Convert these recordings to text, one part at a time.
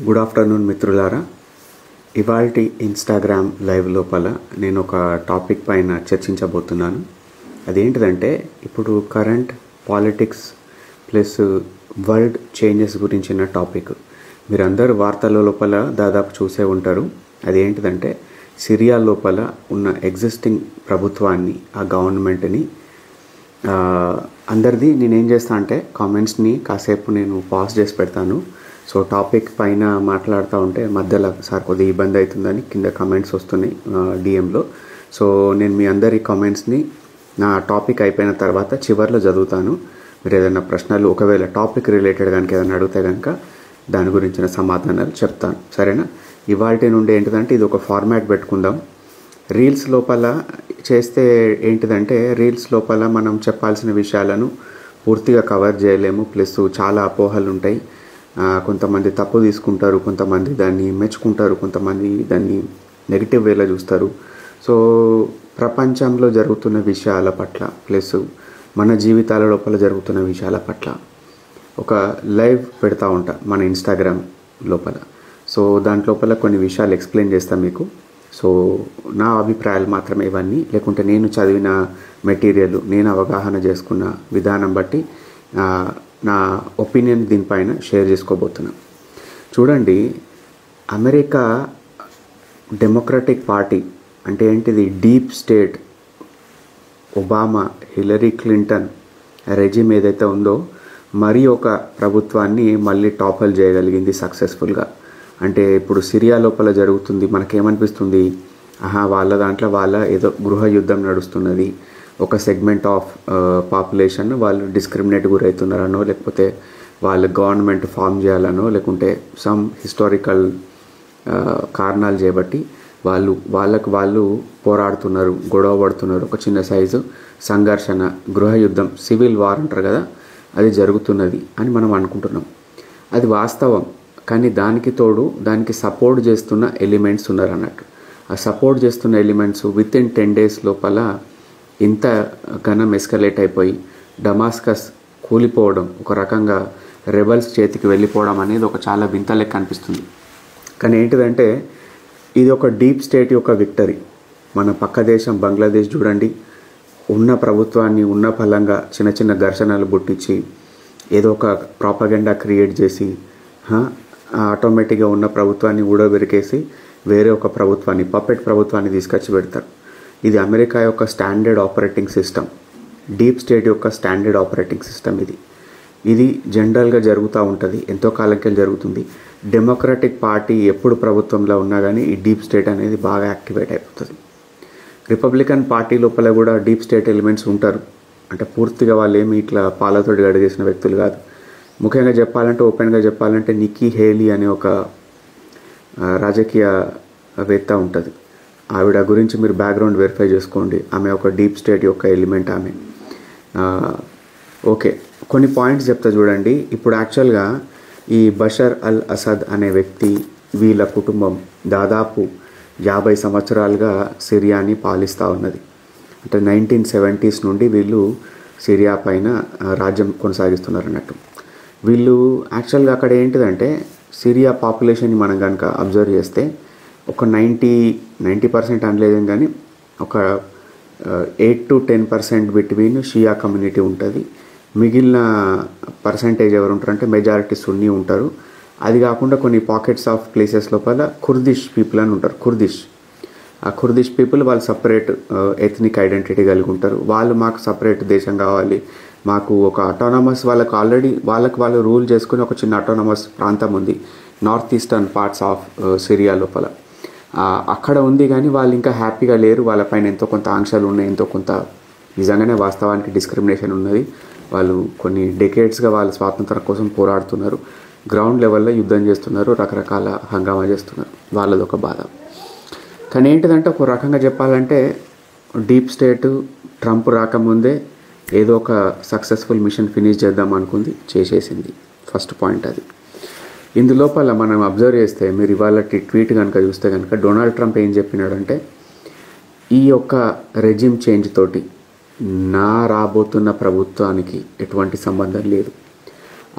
Good afternoon మిత్రులారా. ఇవాల్టి Instagram live లోపల నేను ఒక టాపిక్ పైన చర్చించబోతున్నాను. అదేంటిదంటే ఇప్పుడు current politics plus world changes గురించిన టాపిక్. మీరందరూ వార్తల లోపల దాదాపు చూసే ఉంటారు. అదేంటిదంటే సిరియా లోపల ఉన్న ఎగ్జిస్టింగ్ ప్రభుత్వాన్ని, ఆ గవర్నమెంట్ని అందరిది నేనేం చేస్తా అంటే కామెంట్స్ని కాసేపు నేను పాజ్ చేసి పెడతాను. సో టాపిక్ పైన మాట్లాడుతూ ఉంటే మధ్యలో సార్ కొద్దిగా ఇబ్బంది అవుతుందని కింద కామెంట్స్ వస్తున్నాయి డిఎంలో. సో నేను మీ అందరి కామెంట్స్ని నా టాపిక్ అయిపోయిన తర్వాత చివరిలో చదువుతాను. మీరు ఏదైనా ప్రశ్నలు ఒకవేళ టాపిక్ రిలేటెడ్ కనుక ఏదైనా అడిగితే కనుక దాని గురించిన సమాధానాలు చెప్తాను, సరేనా? ఇవాల్టి నుండి ఏంటిదంటే ఇది ఒక ఫార్మాట్ పెట్టుకుందాం. రీల్స్ లోపల చేస్తే ఏంటిదంటే రీల్స్ లోపల మనం చెప్పాల్సిన విషయాలను పూర్తిగా కవర్ చేయలేము. ప్లస్ చాలా అపోహలు ఉంటాయి. కొంతమంది తప్పు తీసుకుంటారు, కొంతమంది దాన్ని మెచ్చుకుంటారు, కొంతమంది దాన్ని నెగిటివ్ వేలో చూస్తారు. సో ప్రపంచంలో జరుగుతున్న విషయాల పట్ల ప్లస్ మన జీవితాల లోపల జరుగుతున్న విషయాల పట్ల ఒక లైవ్ పెడతా ఉంటా మన ఇన్స్టాగ్రామ్ లోపల. సో దాంట్లోపల కొన్ని విషయాలు ఎక్స్ప్లెయిన్ చేస్తాను మీకు. సో నా అభిప్రాయాలు మాత్రమే ఇవన్నీ, లేకుంటే నేను చదివిన మెటీరియల్, నేను అవగాహన చేసుకున్న విధానం బట్టి నా ఒపీనియన్ దీనిపైన షేర్ చేసుకోబోతున్నాను. చూడండి, అమెరికా డెమోక్రటిక్ పార్టీ అంటే ఏంటిది? Deep state, Obama, Hillary Clinton regime ఏదైతే ఉందో మరి ఒక ప్రభుత్వాన్ని మళ్ళీ టాపల్ చేయగలిగింది సక్సెస్ఫుల్గా. అంటే ఇప్పుడు సిరియా లోపల జరుగుతుంది, మనకేమనిపిస్తుంది? వాళ్ళ దాంట్లో వాళ్ళ ఏదో గృహ యుద్ధం నడుస్తున్నది, ఒక సెగ్మెంట్ ఆఫ్ పాపులేషన్ వాళ్ళు డిస్క్రిమినేట్ గురవుతున్నారనో, లేకపోతే వాళ్ళ గవర్నమెంట్ ఫామ్ చేయాలనో, లేకుంటే సమ్ హిస్టారికల్ కారణాలు చేయబట్టి వాళ్ళు పోరాడుతున్నారు, గొడవ పడుతున్నారు, ఒక చిన్న సైజు సంఘర్షణ, గృహ యుద్ధం, సివిల్ వార్ అంటారు కదా, అది జరుగుతున్నది అని మనం అనుకుంటున్నాం. అది వాస్తవం. కానీ దానికి తోడు దానికి సపోర్ట్ చేస్తున్న ఎలిమెంట్స్ ఉన్నారు అన్నట్టు. ఆ సపోర్ట్ చేస్తున్న ఎలిమెంట్స్ విత్ ఇన్ 10 days లోపల ఇంత ఘనం ఎస్కలేట్ అయిపోయి డమాస్కస్ కూలిపోవడం, ఒక రకంగా రెబల్స్ చేతికి వెళ్ళిపోవడం అనేది ఒక చాలా వింత లెక్క అనిపిస్తుంది. కానీ ఏంటిదంటే ఇది ఒక డీప్ స్టేట్ యొక్క విక్టరీ. మన పక్క దేశం బంగ్లాదేశ్ చూడండి, ఉన్న ప్రభుత్వాన్ని ఉన్న ఫలంగా చిన్న చిన్న ఘర్షణలు పుట్టించి ఏదో ఒక ప్రాపగెండా క్రియేట్ చేసి ఆటోమేటిక్గా ఉన్న ప్రభుత్వాన్ని ఊడబెరికేసి వేరే ఒక ప్రభుత్వాన్ని, పప్పెట్ ప్రభుత్వాన్ని తీసుకొచ్చి పెడతారు. ఇది అమెరికా యొక్క standard operating system, deep state యొక్క స్టాండర్డ్ ఆపరేటింగ్ సిస్టమ్. ఇది జనరల్గా జరుగుతూ ఉంటుంది, ఎంతో కాలంకి జరుగుతుంది. డెమోక్రటిక్ పార్టీ ఎప్పుడు ప్రభుత్వంలో ఉన్నా కానీ ఈ డీప్ స్టేట్ అనేది బాగా యాక్టివేట్ అయిపోతుంది. రిపబ్లికన్ పార్టీ లోపల కూడా డీప్ స్టేట్ ఎలిమెంట్స్ ఉంటారు. అంటే పూర్తిగా వాళ్ళు ఏమి ఇట్లా పాలతోటి గడిగేసిన వ్యక్తులు కాదు. ముఖ్యంగా చెప్పాలంటే, ఓపెన్గా చెప్పాలంటే, నిక్కీ హేలీ అనే ఒక రాజకీయవేత్త ఉంటుంది. ఆవిడ గురించి మీరు బ్యాక్గ్రౌండ్ వెరిఫై చేసుకోండి. ఆమె ఒక డీప్ స్టేట్ యొక్క ఎలిమెంట్ ఆమె. ఓకే, కొన్ని పాయింట్స్ చెప్తా చూడండి. ఇప్పుడు యాక్చువల్గా ఈ బషర్ అల్ అసద్ అనే వ్యక్తి, వీళ్ళ కుటుంబం దాదాపు 50 సంవత్సరాలుగా సిరియాని పాలిస్తూ ఉన్నది. అంటే 1970s నుండి వీళ్ళు సిరియా పైన రాజ్యం కొనసాగిస్తున్నారు అన్నట్టు. వీళ్ళు యాక్చువల్గా అక్కడ ఏంటిదంటే సిరియా పాపులేషన్ని మనం కనుక అబ్జర్వ్ చేస్తే ఒక 90% అనలేదేం కానీ ఒక 8 to 10% బిట్వీన్ షియా కమ్యూనిటీ ఉంటుంది. మిగిలిన పర్సంటేజ్ ఎవరు ఉంటారంటే మెజారిటీ సున్నీ ఉంటారు. అది కాకుండా కొన్ని పాకెట్స్ ఆఫ్ ప్లేసెస్ లోపల కుర్దిష్ పీపుల్ అని ఉంటారు. ఆ కుర్దిష్ పీపుల్ వాళ్ళు సపరేట్ ఎథనిక్ ఐడెంటిటీ కలిగి ఉంటారు. వాళ్ళు మాకు సపరేట్ దేశం కావాలి, మాకు ఒక అటానమస్, వాళ్ళకు ఆల్రెడీ వాళ్ళు రూల్ చేసుకుని ఒక చిన్న అటానమస్ ప్రాంతం ఉంది north eastern parts of Syria లోపల. అక్కడ ఉంది, కానీ వాళ్ళు ఇంకా హ్యాపీగా లేరు. వాళ్ళపైన ఎంతో కొంత ఆంక్షలు ఉన్నాయి, ఎంతో కొంత నిజంగానే వాస్తవానికి డిస్క్రిమినేషన్ ఉన్నది. వాళ్ళు కొన్ని డెకేడ్స్గా వాళ్ళ స్వాతంత్రం కోసం పోరాడుతున్నారు, గ్రౌండ్ లెవెల్లో యుద్ధం చేస్తున్నారు, రకరకాల హంగామా చేస్తున్నారు. వాళ్ళది ఒక బాధ. కానీ ఏంటిదంటే ఒక రకంగా చెప్పాలంటే డీప్ స్టేట్ ట్రంప్ రాకముందే ఏదో ఒక సక్సెస్ఫుల్ మిషన్ ఫినిష్ చేద్దాం అనుకుంది, చేసేసింది. ఫస్ట్ పాయింట్ అది. ఇందులోపల మనం అబ్జర్వ్ చేస్తే, మీరు ఇవాళ ట్వీట్ కనుక చూస్తే కనుక డొనాల్డ్ ట్రంప్ ఏం చెప్పినాడంటే, ఈ యొక్క రెజిమ్ చేంజ్ తోటి నా రాబోతున్న ప్రభుత్వానికి ఎటువంటి సంబంధం లేదు.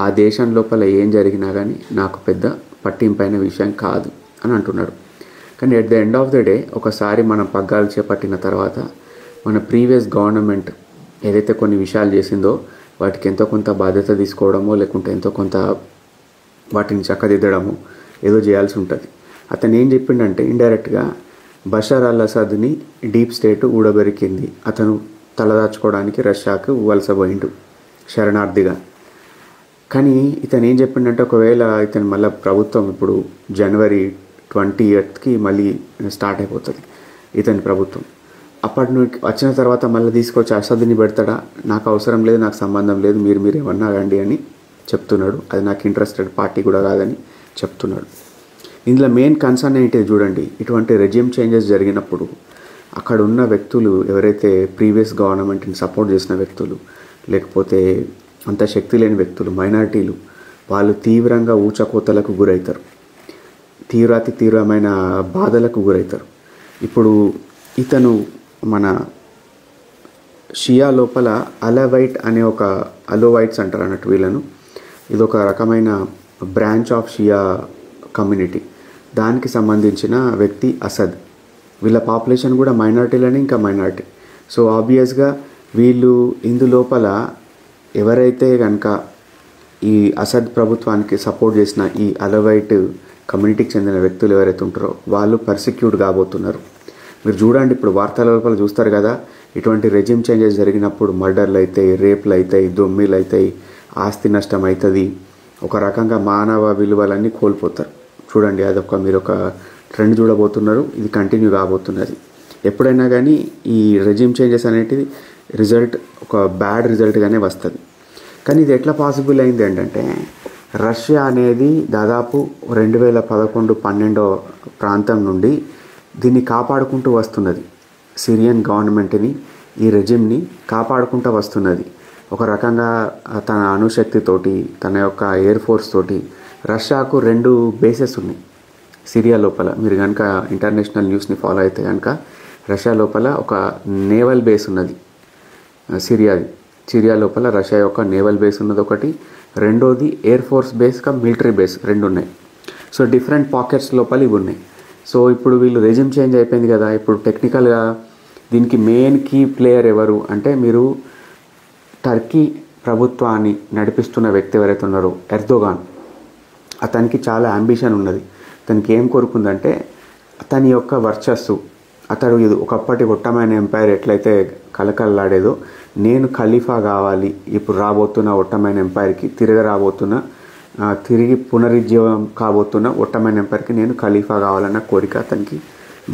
ఆ దేశం లోపల ఏం జరిగినా కానీ నాకు పెద్ద పట్టింపైన విషయం కాదు అని అంటున్నాడు. కానీ at the end of the day ఒకసారి మనం పగ్గాలు చేపట్టిన తర్వాత మన ప్రీవియస్ గవర్నమెంట్ ఏదైతే కొన్ని విషయాలు చేసిందో వాటికి ఎంతో కొంత బాధ్యత తీసుకోవడమో లేకుంటే ఎంతో కొంత వాటిని చక్కదిద్దడము ఏదో చేయాల్సి ఉంటుంది. అతను ఏం చెప్పిండంటే ఇండైరెక్ట్గా బషర్ అల్ అసద్ని డీప్ స్టేట్ ఊడబెరికింది, అతను తలదాచుకోవడానికి రష్యాకు వలసపోయిండు శరణార్థిగా. కానీ ఇతను ఏం చెప్పిండంటే ఒకవేళ ఇతను మళ్ళీ ప్రభుత్వం ఇప్పుడు జనవరి 28కి మళ్ళీ స్టార్ట్ అయిపోతుంది ఇతని ప్రభుత్వం, అప్పటి నుండి వచ్చిన తర్వాత మళ్ళీ తీసుకొచ్చి అసద్ని పెడతాడా, నాకు అవసరం లేదు, నాకు సంబంధం లేదు, మీరు ఏమన్నా రండి అని చెప్తున్నాడు. అది నాకు ఇంట్రెస్టెడ్ పార్టీ కూడా కాదని చెప్తున్నాడు. ఇందులో మెయిన్ కన్సర్న్ ఏంటిది చూడండి, ఇటువంటి రెజ్యూమ్ చేంజెస్ జరిగినప్పుడు అక్కడ ఉన్న వ్యక్తులు ఎవరైతే ప్రీవియస్ గవర్నమెంట్ని సపోర్ట్ చేసిన వ్యక్తులు లేకపోతే అంత శక్తి లేని వ్యక్తులు మైనారిటీలు వాళ్ళు తీవ్రంగా ఊచకోతలకు గురవుతారు, తీవ్రమైన బాధలకు గురవుతారు. ఇప్పుడు ఇతను మన షియా లోపల అలోవైట్స్ అంటారు అన్నట్టు వీళ్ళను, ఇది ఒక రకమైన బ్రాంచ్ ఆఫ్ షియా కమ్యూనిటీ, దానికి సంబంధించిన వ్యక్తి అసద్. వీళ్ళ పాపులేషన్ కూడా మైనారిటీలని ఇంకా మైనారిటీ. సో ఆబ్వియస్గా వీళ్ళు ఇందులోపల ఎవరైతే కనుక ఈ అసద్ ప్రభుత్వానికి సపోర్ట్ చేసిన ఈ అలవైట్ కమ్యూనిటీకి చెందిన వ్యక్తులు ఎవరైతే ఉంటారో వాళ్ళు పర్సిక్యూట్ కాబోతున్నారు. మీరు చూడండి, ఇప్పుడు వార్తల లోపల చూస్తారు కదా, ఇటువంటి రెజ్యూమ్ చేంజెస్ జరిగినప్పుడు మర్డర్లు అవుతాయి, రేప్లు అవుతాయి, దొమ్మిలు అవుతాయి, ఆస్తి నష్టం అవుతుంది, ఒక రకంగా మానవ విలువలన్నీ కోల్పోతారు. చూడండి, మీరు ఒక ట్రెండ్ చూడబోతున్నారు, ఇది కంటిన్యూ కాబోతున్నది. ఎప్పుడైనా కానీ ఈ రెజ్యూమ్ చేంజెస్ అనేటిది రిజల్ట్ ఒక బ్యాడ్ రిజల్ట్గానే వస్తుంది. కానీ ఇది ఎట్లా పాసిబుల్ అయింది ఏంటంటే రష్యా అనేది దాదాపు 2011-12 ప్రాంతం నుండి దీన్ని కాపాడుకుంటూ వస్తున్నది. సిరియన్ గవర్నమెంట్ని, ఈ రెజిమ్ని కాపాడుకుంటూ వస్తున్నది. ఒక రకంగా తన అణుశక్తితోటి, తన యొక్క ఎయిర్ ఫోర్స్ తోటి రష్యాకు 2 బేసెస్ ఉన్నాయి సిరియా లోపల. మీరు కనుక ఇంటర్నేషనల్ న్యూస్ని ఫాలో అయితే కనుక రష్యా లోపల ఒక నేవల్ బేస్ ఉన్నది. సిరియా లోపల రష్యా యొక్క నేవల్ బేస్ ఉన్నది ఒకటి, రెండోది air force base military base 2 ఉన్నాయి. సో డిఫరెంట్ పాకెట్స్ లోపల ఇవి ఉన్నాయి. సో ఇప్పుడు వీళ్ళు రెజ్యూమ్ చేంజ్ అయిపోయింది కదా, ఇప్పుడు టెక్నికల్గా దీనికి మెయిన్ కీ ప్లేయర్ ఎవరు అంటే మీరు టర్కీ ప్రభుత్వాన్ని నడిపిస్తున్న వ్యక్తి ఎవరైతే ఉన్నారో ఎర్దోగాన్, అతనికి చాలా అంబిషన్ ఉన్నది. అతనికి ఏం కోరుకుందంటే అతని యొక్క వర్చస్సు, అతడు ఒకప్పటి ఒట్టమైన ఎంపైర్ ఎట్లయితే కలకల్లాడేదో, నేను ఖలీఫా కావాలి, ఇప్పుడు రాబోతున్న ఒట్టమైన ఎంపైర్కి తిరిగి పునరుజ్జీవం కాబోతున్న ఒట్టమైన ఎంపైర్కి నేను ఖలీఫా కావాలన్న కోరిక అతనికి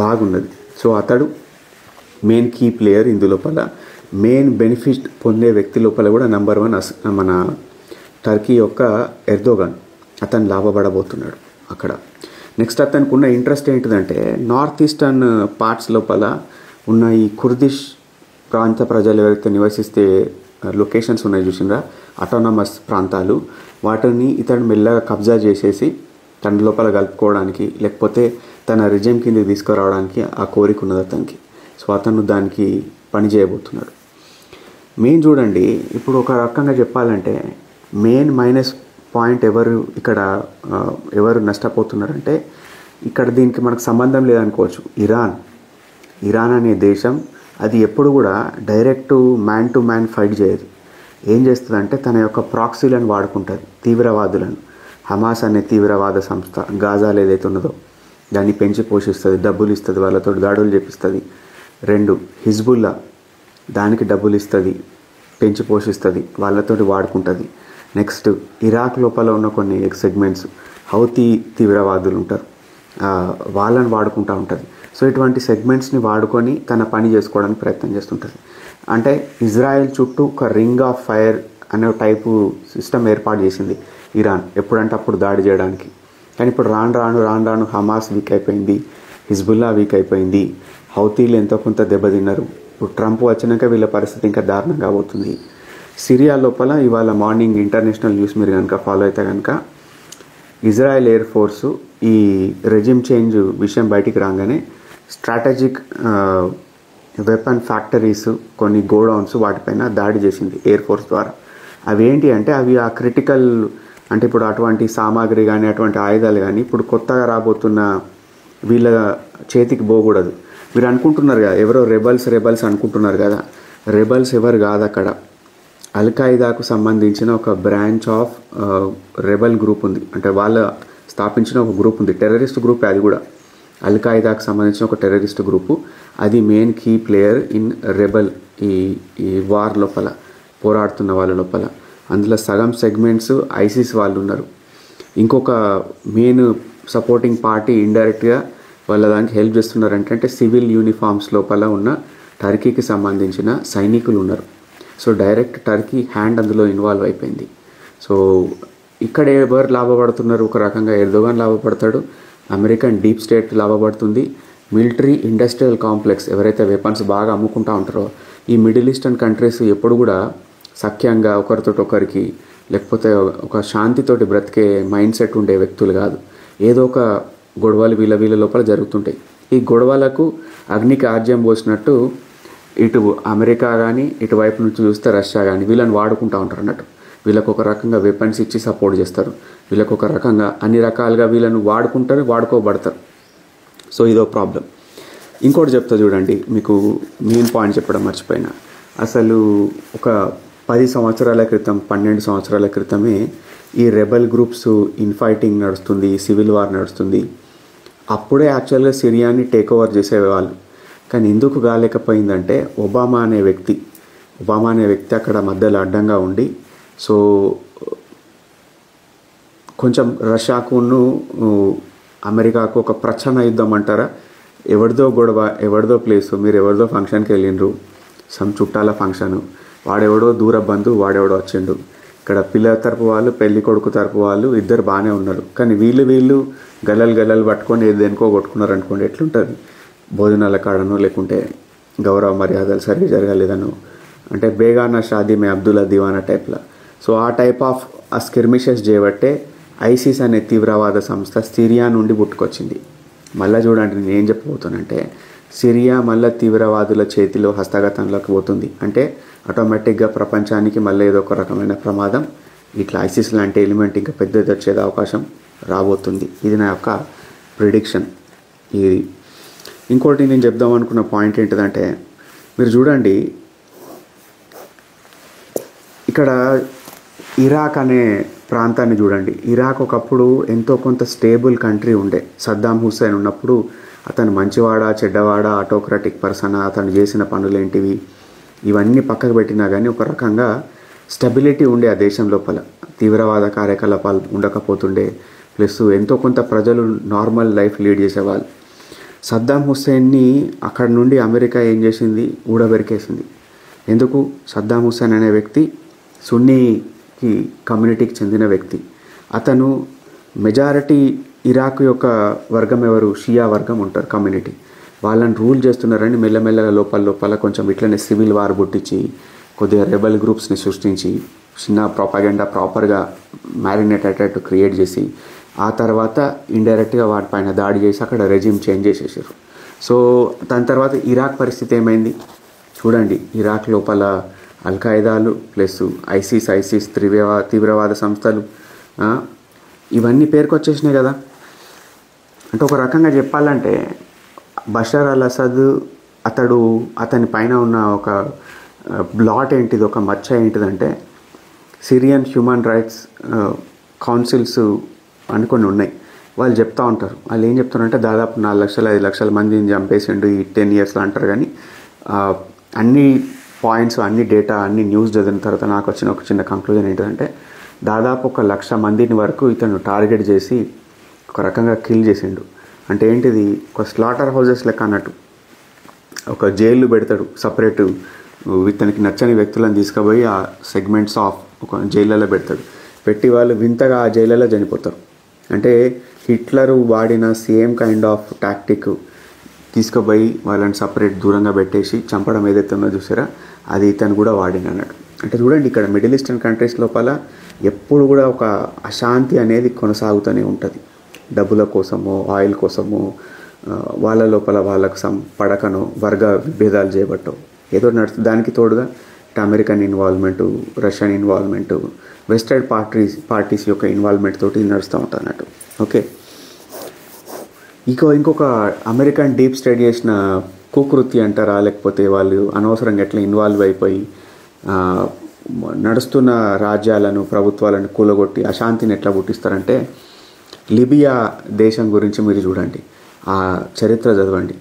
బాగున్నది. సో అతడు మెయిన్ కీ ప్లేయర్. ఇందులోపల మెయిన్ బెనిఫిట్ పొందే వ్యక్తి లోపల కూడా నెంబర్ 1 మన టర్కీ యొక్క ఎర్దోగాన్, అతను లాభపడబోతున్నాడు అక్కడ. నెక్స్ట్ అతనికి ఉన్న ఇంట్రెస్ట్ ఏంటిదంటే నార్త్ ఈస్టర్న్ పార్ట్స్ లోపల ఉన్న ఈ కుర్దిష్ ప్రాంత ప్రజలు ఎవరైతే నివసిస్తే లొకేషన్స్ ఉన్నాయి చూసిందా, అటానమస్ ప్రాంతాలు, వాటిని ఇతను మెల్లగా కబ్జా చేసేసి తన లోపల కలుపుకోవడానికి లేకపోతే తన రిజిమ్ కిందకి తీసుకురావడానికి ఆ కోరిక ఉన్నది అతనికి. సో అతను దానికి పని చేయబోతున్నాడు. మెయిన్ చూడండి, ఇప్పుడు ఒక రకంగా చెప్పాలంటే మెయిన్ మైనస్ పాయింట్ ఎవరు నష్టపోతున్నారంటే ఇక్కడ దీనికి మనకు సంబంధం లేదనుకోవచ్చు. ఇరాన్ అనే దేశం అది ఎప్పుడు కూడా direct man to man fight చేయదు. ఏం చేస్తుందంటే తన యొక్క ప్రాక్సీలను వాడుకుంటుంది, తీవ్రవాదులను. హమాస్ అనే తీవ్రవాద సంస్థ గాజాలో ఏదైతే ఉన్నదో దాన్ని పెంచి పోషిస్తుంది, డబ్బులు ఇస్తుంది, వాళ్ళతో దాడులు చేపిస్తుంది. 2 హిజ్బుల్లా, దానికి డబ్బులు ఇస్తుంది, పెంచి పోషిస్తుంది, వాళ్ళతోటి వాడుకుంటుంది. నెక్స్ట్ ఇరాక్ లోపల ఉన్న కొన్ని సెగ్మెంట్స్ హౌతీ తీవ్రవాదులు ఉంటారు, వాళ్ళని వాడుకుంటూ ఉంటుంది. సో ఇటువంటి సెగ్మెంట్స్ని వాడుకొని తన పని చేసుకోవడానికి ప్రయత్నం చేస్తుంటుంది. అంటే ఇజ్రాయెల్ చుట్టూ ఒక రింగ్ ఆఫ్ ఫైర్ అనే టైపు సిస్టమ్ ఏర్పాటు చేసింది ఇరాన్, ఎప్పుడంటే అప్పుడు దాడి చేయడానికి. కానీ ఇప్పుడు రాను హమాస్ వీక్ అయిపోయింది, హిజ్బుల్లా వీక్ అయిపోయింది, హౌతీలు ఎంతో కొంత దెబ్బతిన్నారు. ఇప్పుడు ట్రంప్ వచ్చినాక వీళ్ళ పరిస్థితి ఇంకా దారుణంగా అవుతుంది. సిరియా లోపల ఇవాళ మార్నింగ్ ఇంటర్నేషనల్ న్యూస్ మీరు కనుక ఫాలో అయితే కనుక ఇజ్రాయెల్ ఎయిర్ ఫోర్సు ఈ రెజిమ్ చేంజ్ విషయం బయటికి రాగానే స్ట్రాటజిక్ వెపన్ ఫ్యాక్టరీస్, కొన్ని గోడౌన్స్ వాటిపైన దాడి చేసింది ఎయిర్ ఫోర్స్ ద్వారా. అవి ఏంటి అంటే అవి ఆ క్రిటికల్ అంటే ఇప్పుడు అటువంటి సామాగ్రి కానీ అటువంటి ఆయుధాలు కానీ ఇప్పుడు కొత్తగా రాబోతున్న వీళ్ళ చేతికి పోకూడదు. మీరు అనుకుంటున్నారు కదా ఎవరో రెబల్స్ అనుకుంటున్నారు కదా, రెబల్స్ ఎవరు కాదు. అక్కడ అల్ఖాయిదాకు సంబంధించిన ఒక బ్రాంచ్ ఆఫ్ రెబల్ గ్రూప్ ఉంది. అంటే వాళ్ళ స్థాపించిన ఒక గ్రూప్ ఉంది, టెర్రరిస్ట్ గ్రూప్. అది కూడా అల్ఖాయిదాకు సంబంధించిన ఒక టెర్రరిస్ట్ గ్రూపు. అది main key player in rebel, ఈ వార్ లోపల పోరాడుతున్న వాళ్ళ లోపల. అందులో సగం సెగ్మెంట్స్ ఐసిస్ వాళ్ళు ఉన్నారు. ఇంకొక మెయిన్ సపోర్టింగ్ పార్టీ ఇండైరెక్ట్గా వాళ్ళ దానికి హెల్ప్ చేస్తున్నారు అంటే సివిల్ యూనిఫామ్స్ లోపల ఉన్న టర్కీకి సంబంధించిన సైనికులు ఉన్నారు. సో డైరెక్ట్ టర్కీ హ్యాండ్ అందులో ఇన్వాల్వ్ అయిపోయింది. సో ఇక్కడ ఎవరు లాభపడుతున్నారు? ఒక రకంగా ఎర్దోగాన్ లాభపడతాడు, అమెరికన్ డీప్ స్టేట్ లాభపడుతుంది, మిలిటరీ ఇండస్ట్రియల్ కాంప్లెక్స్ ఎవరైతే వెపన్స్ బాగా అమ్ముకుంటూ ఉంటారో. ఈ మిడిల్ ఈస్టర్న్ కంట్రీస్ ఎప్పుడు కూడా సఖ్యంగా ఒకరితో ఒకరికి లేకపోతే ఒక శాంతితోటి బ్రతికే మైండ్ సెట్ ఉండే వ్యక్తులు కాదు. ఏదో ఒక గొడవలు వీళ్ళ లోపల జరుగుతుంటాయి. ఈ గొడవలకు అగ్నికి ఆజ్యం పోసినట్టు ఇటు అమెరికా కానీ ఇటువైపు నుంచి చూస్తే రష్యా కానీ వీళ్ళని వాడుకుంటూ ఉంటారు అన్నట్టు. వీళ్ళకు ఒక రకంగా వెపన్స్ ఇచ్చి సపోర్ట్ చేస్తారు, వీళ్ళకు ఒక రకంగా అన్ని రకాలుగా వీళ్ళను వాడుకుంటారు, వాడుకోబడతారు. సో ఇదో ప్రాబ్లం. ఇంకోటి చెప్తా చూడండి, మీకు మెయిన్ పాయింట్ చెప్పడం మర్చిపోయినా. అసలు ఒక 10 సంవత్సరాల క్రితం 12 సంవత్సరాల క్రితమే ఈ రెబల్ గ్రూప్స్ ఇన్ఫైటింగ్ నడుస్తుంది, సివిల్ వార్ నడుస్తుంది. అప్పుడే యాక్చువల్గా సిరియాని టేక్ ఓవర్ చేసేవాళ్ళు. కానీ ఎందుకు కాలేకపోయిందంటే ఒబామా అనే వ్యక్తి అక్కడ మధ్యలో అడ్డంగా ఉండి, సో కొంచెం రష్యాకును అమెరికాకు ఒక ప్రచ్ఛన్న యుద్ధం అంటారా, ఎవరిదో గొడవ, ఎవరిదో ప్లేసు, మీరు ఎవరిదో ఫంక్షన్కి వెళ్ళిండ్రు, సమ్ చుట్టాల ఫంక్షను, వాడెవడో దూర బంధువు వాడెవడో వచ్చిండు. ఇక్కడ పిల్లల తరపు వాళ్ళు పెళ్లి కొడుకు తరపు వాళ్ళు ఇద్దరు బాగానే ఉన్నారు. కానీ వీళ్ళు గల్లలు పట్టుకొని దేనికో కొట్టుకున్నారు అనుకోండి, ఎట్లుంటుంది? భోజనాల కాడను లేకుంటే గౌరవ మర్యాదలు సరిగ్గా జరగలేదను, అంటే బేగానా షాదీ మే అబ్దుల్లా దివానా టైప్లా. సో ఆ టైప్ ఆఫ్ ఆ స్కిర్మిషెస్ చేయబట్టే ఐసిస్ అనే తీవ్రవాద సంస్థ సిరియా నుండి పుట్టుకొచ్చింది. మళ్ళీ చూడండి నేను ఏం చెప్పబోతానంటే, సిరియా మళ్ళీ తీవ్రవాదుల చేతిలో హస్తగతంలోకి పోతుంది అంటే ఆటోమేటిక్గా ప్రపంచానికి మళ్ళీ ఏదో ఒక రకమైన ప్రమాదం, ఇట్లా ఐసిస్ లాంటి ఎలిమెంట్ ఇంకా పెద్దది వచ్చేది అవకాశం రాబోతుంది. ఇది నా యొక్క ప్రిడిక్షన్. ఇది ఇంకోటి నేను చెప్దాం అనుకున్న పాయింట్ ఏంటిదంటే, మీరు చూడండి ఇక్కడ ఇరాక్ అనే ప్రాంతాన్ని చూడండి. ఇరాక్ ఒకప్పుడు ఎంతో కొంత స్టేబుల్ కంట్రీ ఉండే. సద్దాం హుస్సేన్ ఉన్నప్పుడు అతను మంచివాడా చెడ్డవాడా, ఆటోక్రాటిక్ పర్సనా, అతను చేసిన పనులు ఏంటివి, ఇవన్నీ పక్కకు పెట్టినా కానీ ఒక రకంగా స్టెబిలిటీ ఉండే ఆ దేశం లోపల. తీవ్రవాద కార్యకలాపాలు ఉండకపోతుండే, ప్లస్ ఎంతో కొంత ప్రజలు నార్మల్ లైఫ్ లీడ్ చేసేవాళ్ళు. సద్దాం హుస్సేన్ని అక్కడ నుండి అమెరికా ఏం చేసింది? ఊడబెరికేసింది. ఎందుకు? సద్దాం హుస్సేన్ అనే వ్యక్తి సున్నీకి కమ్యూనిటీకి చెందిన వ్యక్తి. అతను మెజారిటీ ఇరాక్ యొక్క వర్గం ఎవరు? షియా వర్గం ఉంటారు కమ్యూనిటీ. వాళ్ళని రూల్ చేస్తున్నారని మెల్లమెల్లగా లోపల కొంచెం ఇట్లనే సివిల్ వార్ పుట్టించి కొద్దిగా రెబల్ గ్రూప్స్ని సృష్టించి చిన్న ప్రాపగెండా ప్రాపర్గా మ్యారినేట్ అయ్యేటట్టు క్రియేట్ చేసి ఆ తర్వాత ఇండైరెక్ట్గా వాటిపైన దాడి చేసి అక్కడ రెజిమ్ చేంజ్ చేసేసారు. సో దాని తర్వాత ఇరాక్ పరిస్థితి ఏమైంది చూడండి. ఇరాక్ లోపల అల్ఖాయిదాలు ప్లస్ ఐసిస్ తీవ్రవాద సంస్థలు ఇవన్నీ పేరుకొచ్చేసినాయి కదా. అంటే ఒక రకంగా చెప్పాలంటే బషర్ అల్ అసద్ అతని పైన ఉన్న ఒక బ్లాట్ ఏంటిది, ఒక మచ్చ ఏంటిదంటే సిరియన్ హ్యూమన్ రైట్స్ కౌన్సిల్స్ అని కొన్ని ఉన్నాయి. వాళ్ళు చెప్తూ ఉంటారు. వాళ్ళు ఏం చెప్తారంటే దాదాపు 4 లక్షల 5 లక్షల మందిని చంపేసిండు ఈ 10 yearsలో అంటారు. కానీ అన్ని పాయింట్స్, అన్ని డేటా, అన్ని న్యూస్ చదివిన తర్వాత నాకు వచ్చిన ఒక చిన్న కంక్లూజన్ ఏంటంటే దాదాపు 1,00,000 మందిని వరకు ఇతను టార్గెట్ చేసి ఒక రకంగా కిల్ చేసిండు. అంటే ఏంటిది? ఒక స్లాటర్ హౌజెస్ లెక్క అన్నట్టు. ఒక జైలు పెడతాడు సపరేటు, ఇతనికి నచ్చని వ్యక్తులను తీసుకుపోయి ఆ సెగ్మెంట్స్ ఆఫ్ ఒక జైళ్ళలో పెడతాడు. పెట్టి వాళ్ళు వింతగా ఆ జైళ్ళలో చనిపోతారు. అంటే హిట్లరు వాడిన సేమ్ కైండ్ ఆఫ్ టాక్టిక్ తీసుకుపోయి వాళ్ళని సపరేట్ దూరంగా పెట్టేసి చంపడం ఏదైతే ఉందో చూసారా, అది ఇతను కూడా వాడిన అన్నట్టు. అంటే చూడండి ఇక్కడ మిడిల్ ఈస్టర్న్ కంట్రీస్ లోపల ఎప్పుడు కూడా ఒక అశాంతి అనేది కొనసాగుతూనే ఉంటుంది. డబ్బుల కోసమో ఆయిల్ కోసమో వాళ్ళ లోపల వాళ్ళకు పడకనో వర్గ విభేదాలు చేయబట్టో ఏదో నడుస్తుంది. దానికి తోడుగా American involvement, Russian involvement, western parties యొక్క ఇన్వాల్వ్మెంట్ తోటి నడుస్తూ ఉంటుంది అన్నట్టు. ఓకే, ఇంకొక అమెరికన్ డీప్ స్టడీ చేసిన కుకృతి అంటారా, లేకపోతే వాళ్ళు అనవసరంగా ఎట్లా ఇన్వాల్వ్ అయిపోయి నడుస్తున్న రాజ్యాలను, ప్రభుత్వాలను కూలగొట్టి అశాంతిని ఎట్లా పుట్టిస్తారంటే, లిబియా దేశం గురించి మీరు చూడండి, ఆ చరిత్ర చదవండి.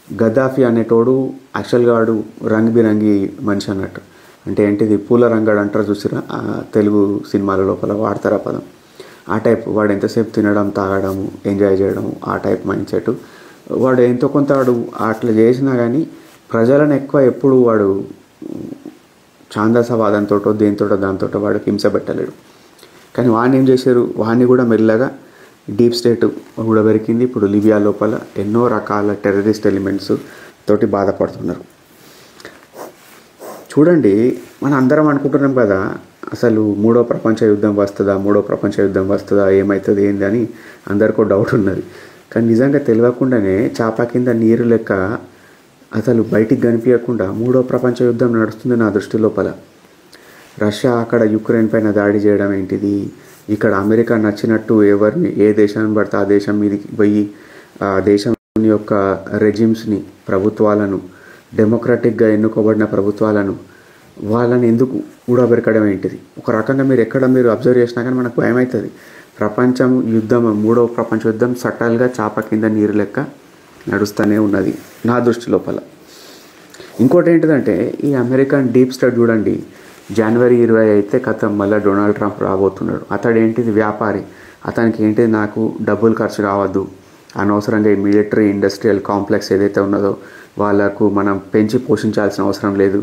గద్దాఫీ అనేటోడు యాక్చువల్గా వాడు రంగుబిరంగి మనిషి అన్నట్టు. అంటే ఏంటిది, పూల రంగాడు అంటారు చూసిరా, తెలుగు సినిమాల లోపల వాడతారా పదం, ఆ టైప్. వాడు ఎంతసేపు తినడం, తాగడము, ఎంజాయ్ చేయడము, ఆ టైప్ మైండ్ సెట్ వాడు. ఎంతో కొంత వాడు అట్లా చేసినా కానీ ప్రజలను ఎక్కువ ఎప్పుడు వాడు ఛాందసవాదంతో దేనితోటో దాంతో వాడికి హింస పెట్టలేడు. కానీ వాడిని ఏం చేశారు, వాడిని కూడా మెల్లగా డీప్ స్టేట్ కూడా పెరిగింది. ఇప్పుడు లిబియా లోపల ఎన్నో రకాల టెర్రరిస్ట్ ఎలిమెంట్స్ తోటి బాధపడుతున్నారు. చూడండి, మనం అందరం అనుకుంటున్నాం కదా, అసలు మూడో ప్రపంచ యుద్ధం వస్తుందా, ఏమవుతుంది ఏంది అని అందరికీ డౌట్ ఉన్నది. కానీ నిజంగా తెలియకుండానే చాప కింద నీరు లెక్క అసలు బయటికి కనిపించకుండా మూడో ప్రపంచ యుద్ధం నడుస్తుంది నా దృష్టి లోపల. రష్యా అక్కడ యుక్రెయిన్ పైన దాడి చేయడం ఏంటిది, ఇక్కడ అమెరికా నచ్చినట్టు ఎవరిని ఏ దేశాన్ని పడితే ఆ దేశం మీదకి పోయి ఆ దేశం యొక్క రెజిమ్స్ని, ప్రభుత్వాలను, డెమోక్రటిక్గా ఎన్నుకోబడిన ప్రభుత్వాలను వాళ్ళని ఎందుకు ఊడబెరకడం ఏంటిది. ఒక రకంగా మీరు అబ్జర్వ్ చేసినా కానీ మనకు భయం అవుతుంది. ప్రపంచం యుద్ధం, మూడవ ప్రపంచ యుద్ధం సటల్గా చాప కింద నీరు లెక్క నడుస్తూనే ఉన్నది నా దృష్టి లోపల. ఇంకోటి ఏంటిదంటే, ఈ అమెరికన్ డీప్ స్టేట్ చూడండి, జనవరి 20 అయితే కథం మళ్ళీ డొనాల్డ్ ట్రంప్ రాబోతున్నాడు. అతడేంటిది వ్యాపారి, అతనికి ఏంటిది, నాకు డబ్బులు ఖర్చు కావద్దు, అనవసరంగా ఈ మిలిటరీ ఇండస్ట్రియల్ కాంప్లెక్స్ ఏదైతే ఉన్నదో వాళ్ళకు మనం పెంచి పోషించాల్సిన అవసరం లేదు,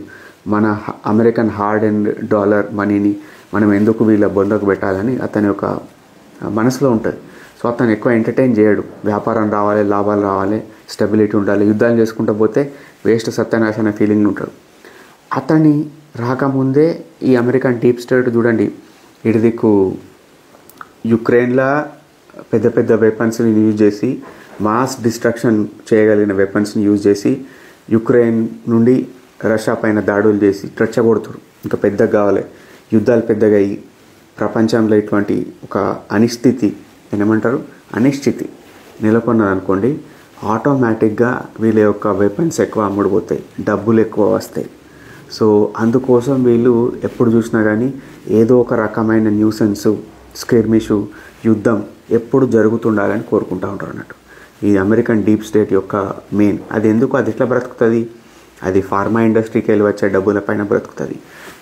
మన అమెరికన్ హార్డ్ అండ్ డాలర్ మనీని మనం ఎందుకు వీళ్ళ బొందకు పెట్టాలని అతని యొక్క మనసులో ఉంటుంది. సో అతను ఎక్కువ ఎంటర్టైన్ చేయడు. వ్యాపారం రావాలి, లాభాలు రావాలి, స్టెబిలిటీ ఉండాలి, యుద్ధాలు చేసుకుంటూ పోతే వేస్ట్ సత్యనాశ అనే ఫీలింగ్ ఉంటాడు. అతని రాకముందే ఈ అమెరికన్ డీప్ స్టేట్ చూడండి, ఇటు దిక్కు యుక్రెయిన్లో పెద్ద పెద్ద వెపన్స్ని యూజ్ చేసి, మాస్ డిస్ట్రక్షన్ చేయగలిగిన వెపన్స్ని యూజ్ చేసి యుక్రెయిన్ నుండి రష్యా పైన దాడులు చేసి రెచ్చగొడుతురు. ఇంకా పెద్దగా కావాలి, యుద్ధాలు పెద్దగా అయ్యి ప్రపంచంలో ఇటువంటి ఒక అనిశ్చితి నెలకొన్నదనుకోండి, ఆటోమేటిక్గా వీళ్ళ యొక్క వెపన్స్ ఎక్కువ అమ్ముడుపోతాయి, డబ్బులు ఎక్కువ వస్తాయి. సో అందుకోసం వీళ్ళు ఎప్పుడు చూసినా కానీ ఏదో ఒక రకమైన న్యూసెన్స్, స్కిర్మిషు, యుద్ధం ఎప్పుడు జరుగుతుండాలని కోరుకుంటూ ఉంటారు అన్నట్టు. ఈ అమెరికన్ డీప్ స్టేట్ యొక్క మెయిన్ అది ఎట్లా బ్రతుకుతుంది, అది ఫార్మా ఇండస్ట్రీకి వెళ్ళి వచ్చే డబ్బుల పైన బ్రతుకుతుంది,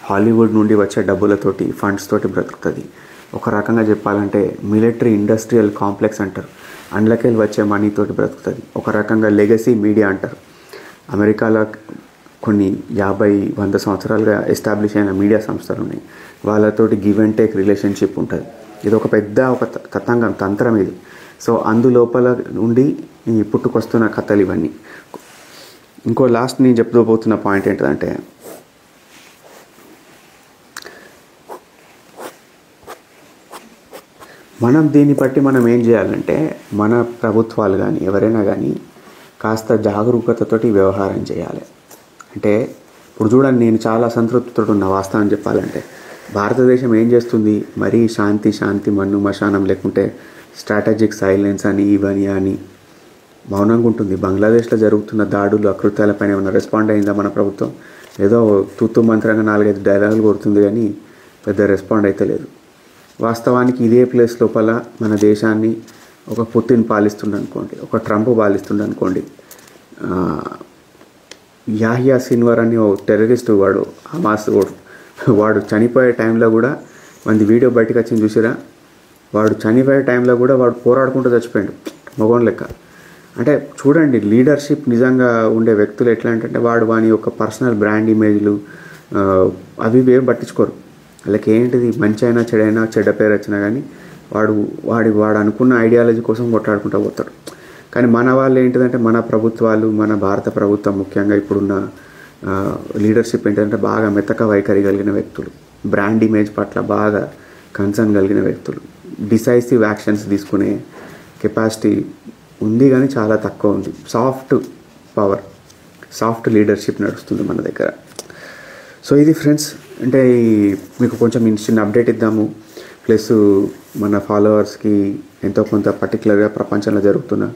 హాలీవుడ్ నుండి వచ్చే డబ్బులతోటి, ఫండ్స్ తోటి బ్రతుకుతుంది. ఒక రకంగా చెప్పాలంటే మిలిటరీ ఇండస్ట్రియల్ కాంప్లెక్స్ అంటారు, అందులోకెళ్ళి వచ్చే మనీతోటి బ్రతుకుతుంది. ఒక రకంగా లెగసీ మీడియా అంటారు. అమెరికాలో కొన్ని 50-100 సంవత్సరాలుగా ఎస్టాబ్లిష్ అయిన మీడియా సంస్థలు ఉన్నాయి, వాళ్ళతోటి గివ్ అండ్ టేక్ రిలేషన్షిప్ ఉంటుంది. ఇది ఒక పెద్ద తంత్రం ఇది. సో అందులోపల నుండి ఈ పుట్టుకొస్తున్న కథలు ఇవన్నీ. ఇంకో లాస్ట్ నేను చెప్పుకోబోతున్న పాయింట్ ఏంటంటే, దీన్ని బట్టి మనం ఏం చేయాలంటే, మన ప్రభుత్వాలు కానీ ఎవరైనా కానీ కాస్త జాగరూకతతోటి వ్యవహారం చేయాలి. అంటే ఇప్పుడు చూడండి, నేను చాలా అసంతృప్తితో ఉన్న వాస్తవం చెప్పాలంటే, భారతదేశం ఏం చేస్తుంది, మరీ శాంతి మన్ను మశానం లేకుంటే స్ట్రాటజిక్ సైలెన్స్ అని ఇవని అని మౌనంగా ఉంటుంది. బంగ్లాదేశ్లో జరుగుతున్న దాడులు, అకృత్యాలపైన ఏమైనా రెస్పాండ్ అయిందా మన ప్రభుత్వం? ఏదో తూతు మంత్రంగా 4-5 డైలాగులు కొడుతుంది కానీ పెద్ద రెస్పాండ్ అయితే లేదు. వాస్తవానికి ఇదే ప్లేస్ లోపల మన దేశాన్ని ఒక పుతిన్ పాలిస్తుండ అనుకోండి, ఒక ట్రంప్ పాలిస్తుండ అనుకోండి, యాహియా సిన్వర్ అని ఓ టెర్రరిస్ట్, వాడు హమాస్ వాడు చనిపోయే టైంలో కూడా మంది వీడియో బయటకు వచ్చింది చూసిరా, వాడు చనిపోయే టైంలో కూడా వాడు పోరాడుకుంటూ చచ్చిపోయాడు మగోన్ లెక్క. అంటే చూడండి, లీడర్షిప్ నిజంగా ఉండే వ్యక్తులు ఎట్లా అంటే, వాని యొక్క పర్సనల్ బ్రాండ్ ఇమేజ్లు అవి ఏం పట్టించుకోరు. వాళ్ళకి ఏంటిది, మంచి అయినా చెడైనా, చెడ్డ పేరు వచ్చినా కానీ వాడు అనుకున్న ఐడియాలజీ కోసం కొట్లాడుకుంటూ పోతాడు. కానీ మన వాళ్ళు ఏంటిదంటే, మన ప్రభుత్వాలు, మన భారత ప్రభుత్వం ముఖ్యంగా ఇప్పుడున్న లీడర్షిప్ ఏంటంటే బాగా మెతక వైఖరి కలిగిన వ్యక్తులు, బ్రాండ్ ఇమేజ్ పట్ల బాగా కన్సర్న్ కలిగిన వ్యక్తులు, డిసైసివ్ యాక్షన్స్ తీసుకునే కెపాసిటీ ఉంది కానీ చాలా తక్కువ ఉంది. సాఫ్ట్ లీడర్షిప్ నడుస్తుంది మన దగ్గర. సో ఇది ఫ్రెండ్స్, అంటే మీకు కొంచెం చిన్న అప్డేట్ ఇద్దాము, ప్లస్ మన ఫాలోవర్స్కి ఎంతో కొంత పర్టికులర్గా ప్రపంచంలో జరుగుతున్న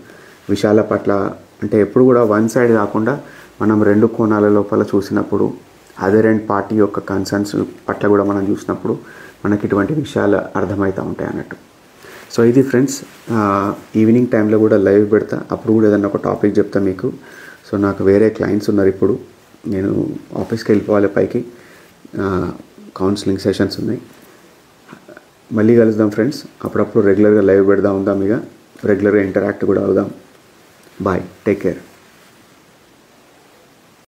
విషయాల పట్ల, అంటే ఎప్పుడు కూడా వన్ సైడ్ కాకుండా మనం రెండు కోణాల లోపల చూసినప్పుడు అదర్ అండ్ పార్టీ యొక్క కన్సర్న్స్ పట్ల కూడా మనం చూసినప్పుడు మనకి ఇటువంటి విషయాలు అర్థమవుతూ ఉంటాయి అన్నట్టు. సో ఇది ఫ్రెండ్స్, ఈవినింగ్ టైంలో కూడా లైవ్ పెడతా, అప్పుడు కూడా ఏదన్నా ఒక టాపిక్ చెప్తా మీకు. సో నాకు వేరే క్లయింట్స్ ఉన్నారు, ఇప్పుడు నేను ఆఫీస్కి వెళ్ళిపోవాలి, పైకి కౌన్సిలింగ్ సెషన్స్ ఉన్నాయి. మళ్ళీ కలుద్దాం ఫ్రెండ్స్, అప్పుడప్పుడు రెగ్యులర్గా లైవ్ పెడదాం ఉందాం, ఇక రెగ్యులర్గా ఇంటరాక్ట్ కూడా అవుదాం. Bye, take care.